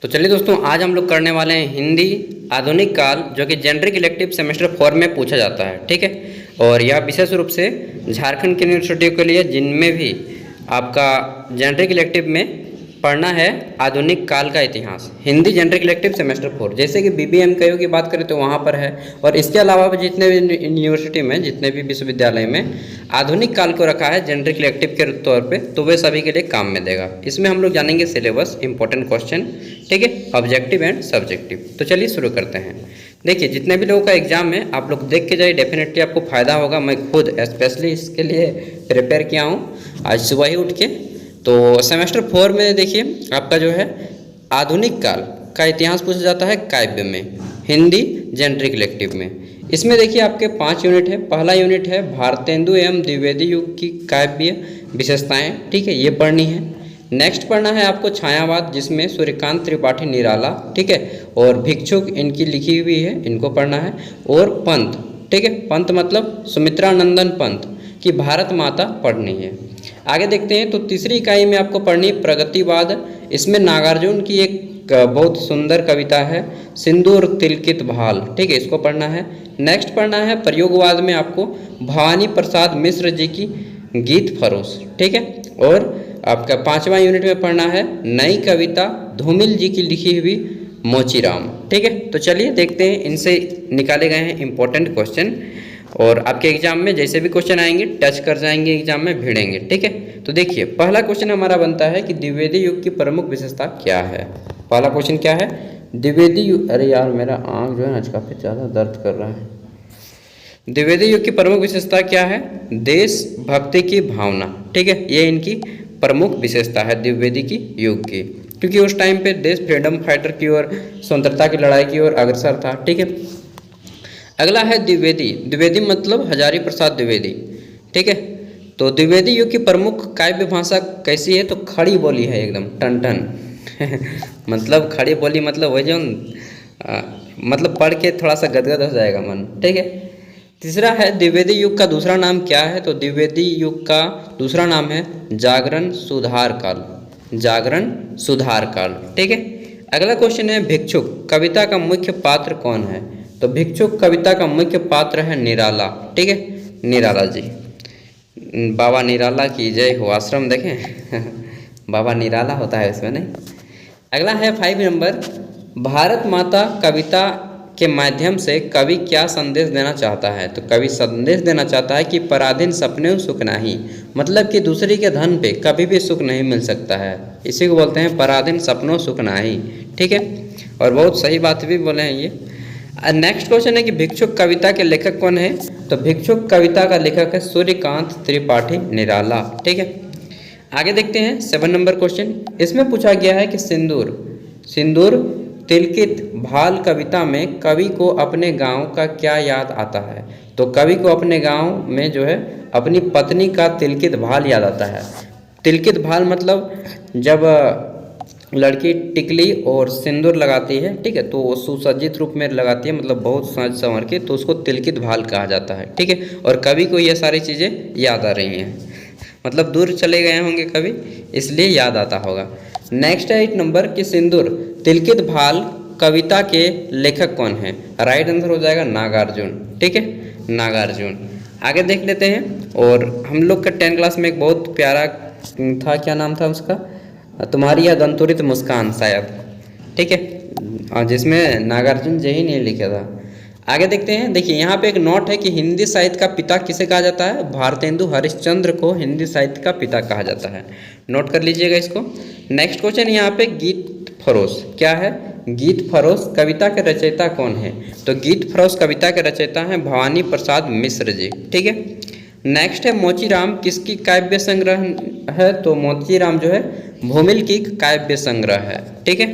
तो चलिए दोस्तों, आज हम लोग करने वाले हैं हिंदी आधुनिक काल, जो कि जेनरिक इलेक्टिव सेमेस्टर 4 में पूछा जाता है। ठीक है, और यह विशेष रूप से झारखंड की यूनिवर्सिटियों के लिए जिनमें भी आपका जेनरिक इलेक्टिव में पढ़ना है आधुनिक काल का इतिहास, हिंदी जेनरिक इलेक्टिव सेमेस्टर 4। जैसे कि BBMKU की बात करें तो वहाँ पर है, और इसके अलावा भी जितने भी यूनिवर्सिटी में, जितने भी विश्वविद्यालय में आधुनिक काल को रखा है जेनरिक इलेक्टिव के तौर पे, तो वे सभी के लिए काम में देगा। इसमें हम लोग जानेंगे सिलेबस, इंपॉर्टेंट क्वेश्चन, ठीक है, ऑब्जेक्टिव एंड सब्जेक्टिव। तो चलिए शुरू करते हैं। देखिए, जितने भी लोगों का एग्जाम है आप लोग देख के जाइए, डेफिनेटली आपको फ़ायदा होगा। मैं खुद स्पेशली इसके लिए प्रिपेयर किया हूँ आज सुबह ही उठ के। तो सेमेस्टर 4 में देखिए आपका जो है आधुनिक काल का इतिहास पूछा जाता है काव्य में, हिंदी जेनरिक इलेक्टिव में। इसमें देखिए आपके 5 यूनिट है। पहला यूनिट है भारतेंदु एवं द्विवेदी युग की काव्य विशेषताएं, ठीक है, ये पढ़नी है। नेक्स्ट पढ़ना है आपको छायावाद, जिसमें सूर्यकांत त्रिपाठी निराला, ठीक है, और भिक्षुक इनकी लिखी हुई है, इनको पढ़ना है। और पंत, ठीक है, पंत मतलब सुमित्रा नंदन पंत की भारत माता पढ़नी है। आगे देखते हैं, तो तीसरी इकाई में आपको पढ़नी प्रगतिवाद। इसमें नागार्जुन की एक बहुत सुंदर कविता है सिंदूर तिलकित भाल, ठीक है, इसको पढ़ना है। नेक्स्ट पढ़ना है प्रयोगवाद में आपको भवानी प्रसाद मिश्र जी की गीत फरोश, ठीक है। और आपका 5वां यूनिट में पढ़ना है नई कविता धूमिल जी की लिखी हुई मोचीराम, ठीक है। तो चलिए देखते हैं, इनसे निकाले गए हैं इंपॉर्टेंट क्वेश्चन, और आपके एग्जाम में जैसे भी क्वेश्चन आएंगे टच कर जाएंगे, एग्जाम में भिड़ेंगे, ठीक है। तो देखिए पहला क्वेश्चन हमारा बनता है कि द्विवेदी युग की प्रमुख विशेषता क्या है। पहला क्वेश्चन क्या है, द्विवेदी युग। अरे यार, मेरा आँख जो है आज काफ़ी ज़्यादा दर्द कर रहा है। द्विवेदी युग की प्रमुख विशेषता क्या है, देशभक्ति की भावना, ठीक है, ये इनकी प्रमुख विशेषता है द्विवेदी की युग की, क्योंकि उस टाइम पे देश फ्रीडम फाइटर की ओर, स्वतंत्रता की लड़ाई की ओर अग्रसर था, ठीक है। अगला है द्विवेदी। द्विवेदी मतलब हजारी प्रसाद द्विवेदी, ठीक है। तो द्विवेदी युग की प्रमुख काव्य भाषा कैसी है, तो खड़ी बोली है, एकदम टन टन मतलब खड़ी बोली मतलब वही जो मतलब पढ़ के थोड़ा सा गदगद हो जाएगा मन, ठीक है। तीसरा है द्विवेदी युग का दूसरा नाम क्या है, तो द्विवेदी युग का दूसरा नाम है जागरण सुधार काल, जागरण सुधार काल, ठीक है। अगला क्वेश्चन है भिक्षुक कविता का मुख्य पात्र कौन है, तो भिक्षुक कविता का मुख्य पात्र है निराला, ठीक है, निराला जी। बाबा निराला की जय हो, आश्रम देखें बाबा निराला होता है इसमें, नहीं। अगला है 5 नंबर, भारत माता कविता के माध्यम से कवि क्या संदेश देना चाहता है, तो कवि संदेश देना चाहता है कि पराधीन सपने सुख नहीं, मतलब कि दूसरे के धन पे कभी भी सुख नहीं मिल सकता है, इसी को बोलते हैं पराधीन सपनों सुख नहीं, ठीक है। और बहुत सही बात भी बोले हैं ये। नेक्स्ट क्वेश्चन है कि भिक्षुक कविता के लेखक कौन है, तो भिक्षुक कविता का लेखक है सूर्यकांत त्रिपाठी निराला, ठीक है। आगे देखते हैं 7 नंबर क्वेश्चन। इसमें पूछा गया है कि सिंदूर सिंदूर तिलकित भाल कविता में कवि को अपने गांव का क्या याद आता है, तो कवि को अपने गांव में जो है अपनी पत्नी का तिलकित भाल याद आता है। तिलकित भाल मतलब जब लड़की टिकली और सिंदूर लगाती है, ठीक है, तो वो सुसज्जित रूप में लगाती है, मतलब बहुत सज संवर के, तो उसको तिलकित भाल कहा जाता है, ठीक है। और कवि को ये सारी चीज़ें याद आ रही हैं, मतलब दूर चले गए होंगे कवि, इसलिए याद आता होगा। नेक्स्ट है 8 नंबर कि सिंदूर तिलकित भाल कविता के लेखक कौन है, राइट आंसर हो जाएगा नागार्जुन, ठीक है, नागार्जुन। आगे देख लेते हैं, और हम लोग का 10 क्लास में एक बहुत प्यारा था, क्या नाम था उसका, तुम्हारी यह दंतुरित मुस्कान शायद, ठीक है, जिसमें नागार्जुन जी ही नहीं लिखा था। आगे देखते हैं, देखिए यहाँ पे एक नोट है कि हिंदी साहित्य का पिता किसे कहा जाता है, भारतेंदु हरिश्चंद्र को हिंदी साहित्य का पिता कहा जाता है, नोट कर लीजिएगा इसको। नेक्स्ट क्वेश्चन यहाँ पे गीत फरोश क्या है, गीत फरोश कविता के रचयिता कौन है, तो गीत फरोश कविता के रचयिता हैं भवानी प्रसाद मिश्र जी, ठीक है। नेक्स्ट है मोचीराम किसकी काव्य संग्रह है, तो मोचीराम जो है भूमिल की काव्य संग्रह है, ठीक है।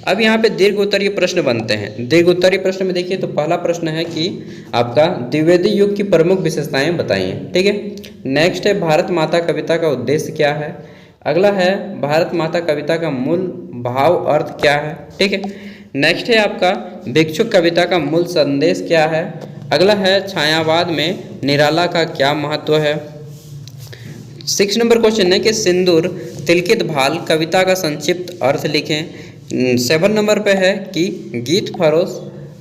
अब यहाँ पे दीर्घ उत्तरीय प्रश्न बनते हैं। दीर्घ उत्तरीय प्रश्न में देखिए, तो पहला प्रश्न है कि आपका द्विवेदी युग की प्रमुख विशेषताएं बताइए, ठीक है। नेक्स्ट है भारत माता कविता का उद्देश्य क्या है। अगला है भारत माता कविता का मूल भाव अर्थ क्या है, ठीक है। नेक्स्ट है आपका भिक्षुक कविता का मूल संदेश क्या है। अगला है छायावाद में निराला का क्या महत्व है। 6 नंबर क्वेश्चन है कि सिंदूर तिलकित भाल कविता का संक्षिप्त अर्थ लिखें। 7 नंबर पे है कि गीत फरोश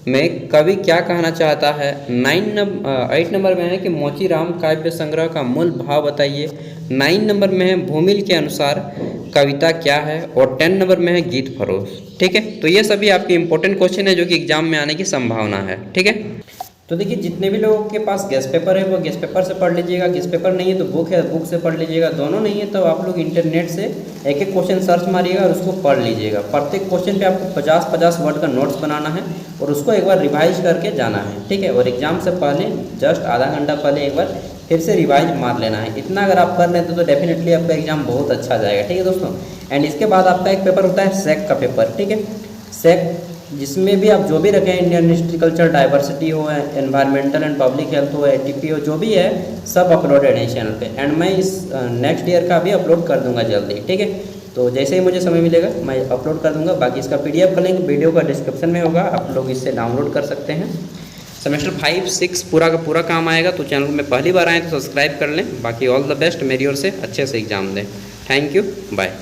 में कवि क्या कहना चाहता है। 8 नंबर में है कि मोचीराम काव्य संग्रह का मूल भाव बताइए। 9 नंबर में है भूमिल के अनुसार कविता क्या है, और 10 नंबर में है गीत फरोश। ठीक है, तो ये सभी आपके इंपॉर्टेंट क्वेश्चन है जो कि एग्जाम में आने की संभावना है। ठीक है, तो देखिए जितने भी लोगों के पास गेस्ट पेपर है वो गेस्ट पेपर से पढ़ लीजिएगा, गेस्ट पेपर नहीं है तो बुक है बुक से पढ़ लीजिएगा, दोनों नहीं है तो आप लोग इंटरनेट से एक एक क्वेश्चन सर्च मारिएगा और उसको पढ़ लीजिएगा। प्रत्येक क्वेश्चन पे आपको 50-50 वर्ड का नोट्स बनाना है और उसको एक बार रिवाइज करके जाना है। ठीक है, और एग्जाम से पहले जस्ट आधा घंटा पहले एक बार फिर से रिवाइज मार लेना है। इतना अगर आप कर लेते तो डेफिनेटली आपका एग्जाम बहुत अच्छा जाएगा। ठीक है दोस्तों, एंड इसके बाद आपका एक पेपर होता है सेक का पेपर। ठीक है, सेक जिसमें भी आप जो भी रखें, इंडियन हिस्ट्री कल्चर डाइवर्सिटी हो, एनवायरमेंटल एंड पब्लिक हेल्थ हो, एटीपी हो, जो भी है सब अपलोडेड है चैनल पे। एंड मैं इस नेक्स्ट ईयर का भी अपलोड कर दूंगा जल्दी। ठीक है, तो जैसे ही मुझे समय मिलेगा मैं अपलोड कर दूंगा। बाकी इसका PDF का लिंक वीडियो का डिस्क्रिप्शन में होगा, आप लोग इससे डाउनलोड कर सकते हैं। सेमेस्टर 5, 6 पूरा का पूरा काम आएगा, तो चैनल में पहली बार आए तो सब्सक्राइब कर लें। बाकी ऑल द बेस्ट, मेरी ओर से अच्छे से एग्जाम दें। Thank you, bye.